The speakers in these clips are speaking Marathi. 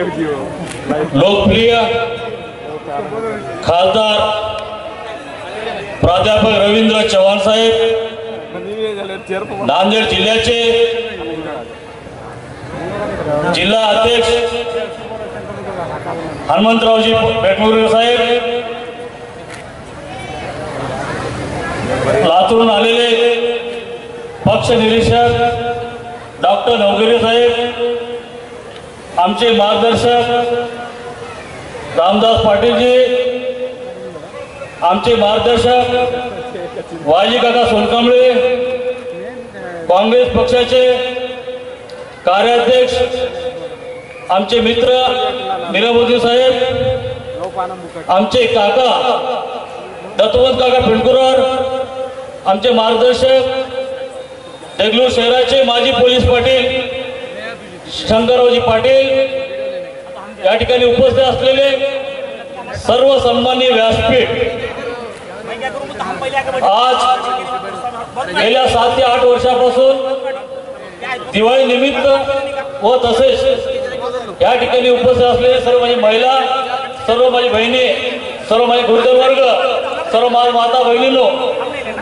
लोकप्रिय खासदार प्राध्यापक रवींद्र चव्हाण साहेब, नांदेड जिल्ह्याचे जिल्हा अध्यक्ष हनुमंतरावजी पेटमुरे साहेब, लातूरून आलेले पक्ष निरीक्षक डॉक्टर नवगिरे साहेब, आमचे मार्गदर्शक रामदास पाटीलजी, आमचे मार्गदर्शक वाजी काका सोनकांबळे, काँग्रेस पक्षाचे कार्याध्यक्ष आमचे मित्र निरमोदी साहेब, आमचे काका दत्तवंत काका पिंटकुरवर, आमचे मार्गदर्शक देगलूर शहराचे माजी पोलीस पाटील शंकररावजी पाटील, या ठिकाणी उपस्थित असलेले सर्व सन्माननीय व्यासपीठ, आज गेल्या 7 ते 8 वर्षापासून दिवाळी निमित्त व तसेच या ठिकाणी उपस्थित असलेले सर्व माझी महिला, सर्व माझी बहिणी, सर्व माझे गुरुजन वर्ग, सर्व माझ्या माता बहिणींनो,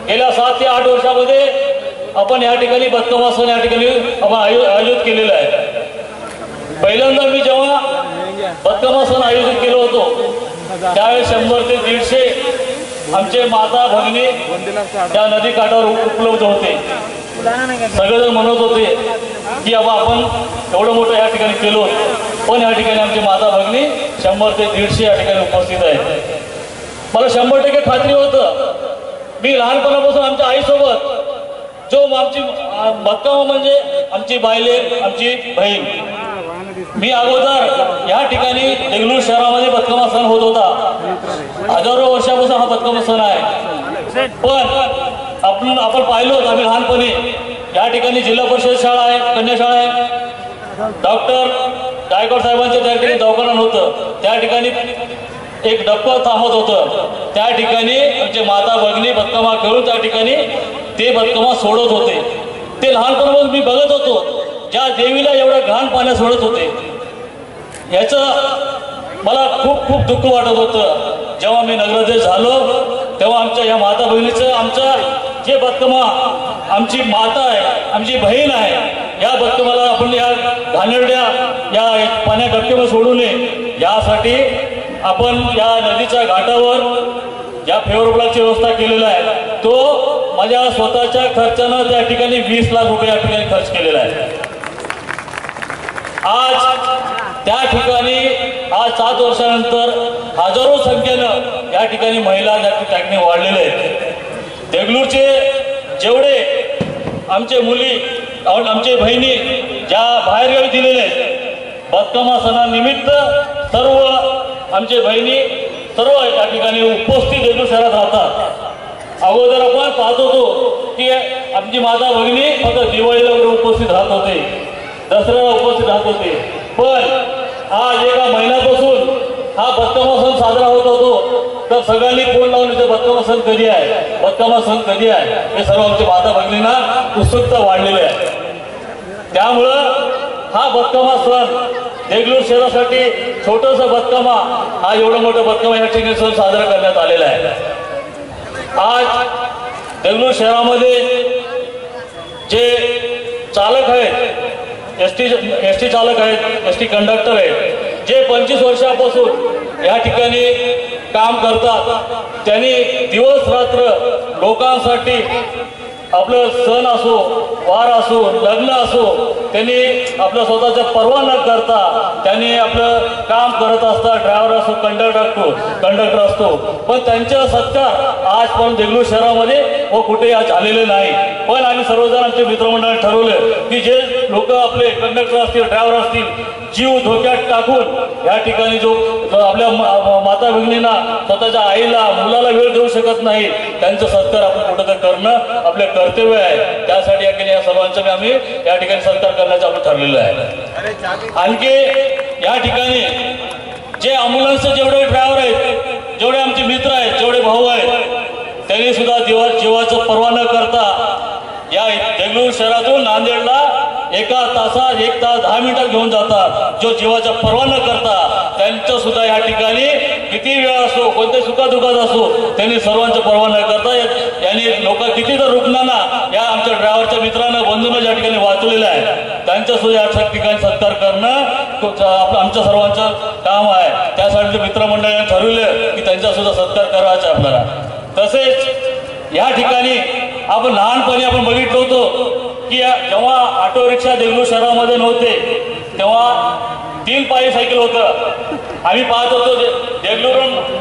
गेल्या 7 ते 8 वर्षामध्ये आपण या ठिकाणी बदकमा सण या ठिकाणी आपण आयोजित केलेला आहे. पहिल्यांदा मी जेव्हा बदकमा सण आयोजित केलं होतो त्यावेळेस 100 ते 150 आमचे माता भगिनी त्या नदी काठावर उपलब्ध होते. सगळेजण म्हणत होते की बाबा आपण एवढं मोठं या ठिकाणी केलो, पण या ठिकाणी आमची माता भगिनी 100 ते 150 या ठिकाणी उपस्थित आहे. मला 100% खात्री होतं. मी लहानपणापासून आमच्या आईसोबत जो आमची बदकमा म्हणजे आमची बायलेक, आमची बहीण, मी अगोदर या ठिकाणी देगलूर शहरामध्ये बदकमा सण होत होता. हजारो वर्षापासून हा बदकमा सण आहे. पण आपण पाहिलो आम्ही लहानपणी या ठिकाणी जिल्हा परिषद शाळा आहे, कन्या शाळा आहे, डॉक्टर गायकवाड साहेबांचं त्या ठिकाणी दवाखाना होतं, त्या ठिकाणी एक डप्पा थांबत होतं. त्या ठिकाणी आमचे माता भगिनी बदकमा खेळून त्या ठिकाणी ते बदकमा सोडत होते. ते लहानपणापासून मी बघत होतो. ज्या देवीला एवढं घाण पाण्यात सोडत होते याचं मला खूप खूप दुःख वाटत होतं. जेव्हा मी नगराध्यक्ष झालो तेव्हा आमच्या या माता बहिणीचं, आमच्या जे बदकमा आमची माता आहे, आमची बहीण आहे, या बदकमाला आपण या घाणेरड्या या पाण्या डबक्यावर सोडू नये यासाठी आपण या नदीच्या घाटावर ज्या फेवर ब्लॉकची व्यवस्था केलेला आहे तो माझ्या स्वतःच्या खर्चानं त्या ठिकाणी 20 लाख रुपये या ठिकाणी खर्च केलेला आहे. आज त्या ठिकाणी आज 7 वर्षानंतर हजारो संख्येनं या ठिकाणी महिला या ठिकाणी वाढलेले आहेत. देगलूरचे जेवढे आमचे मुली, आमचे बहिणी ज्या बाहेरगावी दिलेले आहेत, बदकमा सणानिमित्त सर्व आमचे बहिणी सर्व या ठिकाणी उपस्थित देगलूर शहरात राहतात. अगोदर आपण पाहत होतो की आमची माता भगिनी फक्त दिवाळीला उपस्थित राहत होते, दसऱ्याला उपस्थित राहत होते. पण आज एका महिन्यापासून हा बदकमा सण साजरा होत होतो. तर सगळ्यांनी फोन लावून इथे बदकमा सण कधी आहे, बदकमा सण कधी आहे, हे सर्व आमच्या माता भगिनींना उत्सुकता वाढलेली आहे. त्यामुळं हा बदकमा सण देगलूर शहरासाठी छोटंसं बदकमा, हा एवढं मोठं बदकमा या ठिकाणी सण साजरा करण्यात आलेला आहे. आज देगलूर शहरामध्ये जे चालक आहेत, एस टी चालक आहेत, एस टी कंडक्टर आहेत, जे 25 वर्षापासून या ठिकाणी काम करतात, त्यांनी दिवस रात्र लोकांसाठी आपलं सण असो, वार असो, लग्न असो, त्यांनी आपलं स्वतःचा पर्वा न करता त्यांनी आपलं काम करत असतात. ड्रायव्हर असो, कंडक्टर असतो, पण त्यांच्या सत्कार आज पण देगलूर शहरामध्ये व कुठेही आज झालेले नाही. पण आम्ही सर्वजण आमच्या मित्रमंडळाने ठरवलं की जे लोक आपले कंडक्टर असतील, ड्रायव्हर असतील, जीव धोक्यात टाकून या ठिकाणी जो आपल्या माता भगिनींना, स्वतःच्या आईला, मुलाला वेळ देऊ शकत नाही, त्यांचा सत्कार आपण कुठं करणं आपले कर्तव्य आहे. त्यासाठी या सर्वांचं आम्ही या ठिकाणी सत्कार करण्याचं आपण ठरलेलं आहे. आणखी या ठिकाणी जे ॲम्ब्युलन्सचे जेवढे ड्रायव्हर आहेत, जेवढे आमचे मित्र आहेत, जेवढे भाऊ आहेत, त्यांनी सुद्धा जीवाचं पर्वा न करता या देगलूर शहरातून नांदेडला एका तासात 1 तास 10 मिनिटात घेऊन जातात, जो जीवाचा पर्वा न करता त्यांचं सुद्धा या ठिकाणी किती वेळ असो, कोणते सुखादुखात असो, त्यांनी सर्वांचा पर्वा न करता यांनी लोक किती तर रुग्णांना या आमच्या ड्रायव्हरच्या मित्रांना बंधूंना या ठिकाणी वाचवलेलं आहे. त्यांच्या सुद्धा या ठिकाणी सत्कार करणं आमच्या सर्वांचं काम आहे. त्यासाठी मित्रमंडळाने ठरवलं की त्यांचा सुद्धा सत्कार करायचा आहे आपल्याला. तसेच या ठिकाणी आपण लहानपणी आपण बघितलं होतो की जेव्हा ऑटो रिक्षा देगलूर शहरामध्ये नव्हते तेव्हा 3 पायी सायकल होतं. आम्ही पाहत होतो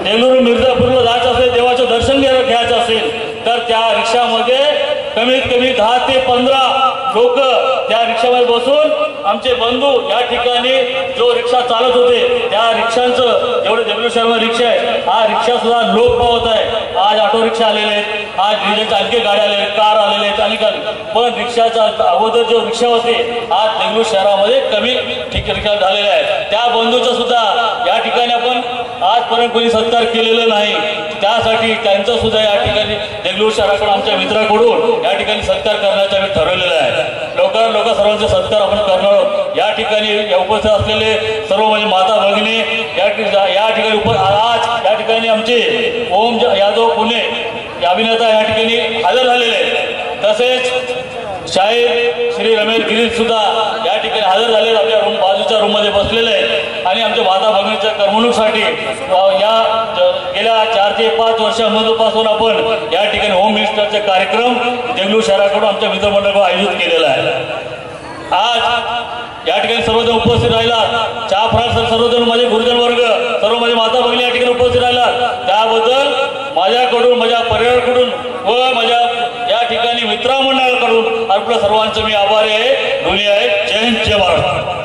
देगलूरून मिर्झापूरला जायचं असेल, देवाचं दर्शन घ्यायचं असेल तर त्या रिक्षामध्ये कमीत कमी 10 ते 15 लोक त्या रिक्षामध्ये बसून आमचे बंधू या ठिकाणी जो रिक्षा चालत होते त्या रिक्षांचं जेवढे देगलूर शहरामध्ये रिक्षा आहे हा रिक्षा सुद्धा लोप पावत आहे. आज ऑटो रिक्षा आलेले आहेत, आज डिझेलच्या आणखी गाड्या आलेल्या आहेत, कार आलेले आहेत आणि पण रिक्षाचा अगोदर जो रिक्षा होते आज देगलूर शहरामध्ये कमी रिक्षा झालेले आहेत. त्या बंधूचा सुद्धा या ठिकाणी आपण आजपर्यंत कोणी सत्कार केलेला नाही. त्यासाठी त्यांचं सुद्धा या ठिकाणी देगलूर शहराकडून आमच्या मित्राकडून या ठिकाणी सत्कार करण्याचं आम्ही ठरवलेलं आहे. लोक सर्वांचे सत्कार आपण करणार. या ठिकाणी उपस्थित असलेले सर्व म्हणजे माता भगिनी या ठिकाणी आज या ठिकाणी आमचे ओम यादव पुणे अभिनेता या ठिकाणी हजर झालेले आहेत. तसेच शाहीर श्री रमेश गिरीश सुद्धा या ठिकाणी हजर झाले, आपल्या बाजूच्या रूममध्ये बसलेले आहेत आणि आमच्या माता भगिनीच्या करमणुकीसाठी या गेल्या 4 ते 5 वर्षांपासून आपण या ठिकाणी होम मिनिस्टरचे कार्यक्रम देगलूर शहराकडून आमच्या मित्रमंडळाकडून आयोजित केलेला आहे. आज या ठिकाणी सर्वजण उपस्थित राहिला, चहा फराळ सर्वजण माझे गुरुजन वर्ग सर्व माझे माता भगिनी या ठिकाणी उपस्थित राहिला, त्याबद्दल माझ्याकडून माझ्या परिवाराकडून व माझ्या या ठिकाणी मित्रमंडळाकडून आपल्या सर्वांचं मी आभारी आहे. ऋणी आहे. जय हिंद, जय महाराष्ट्र.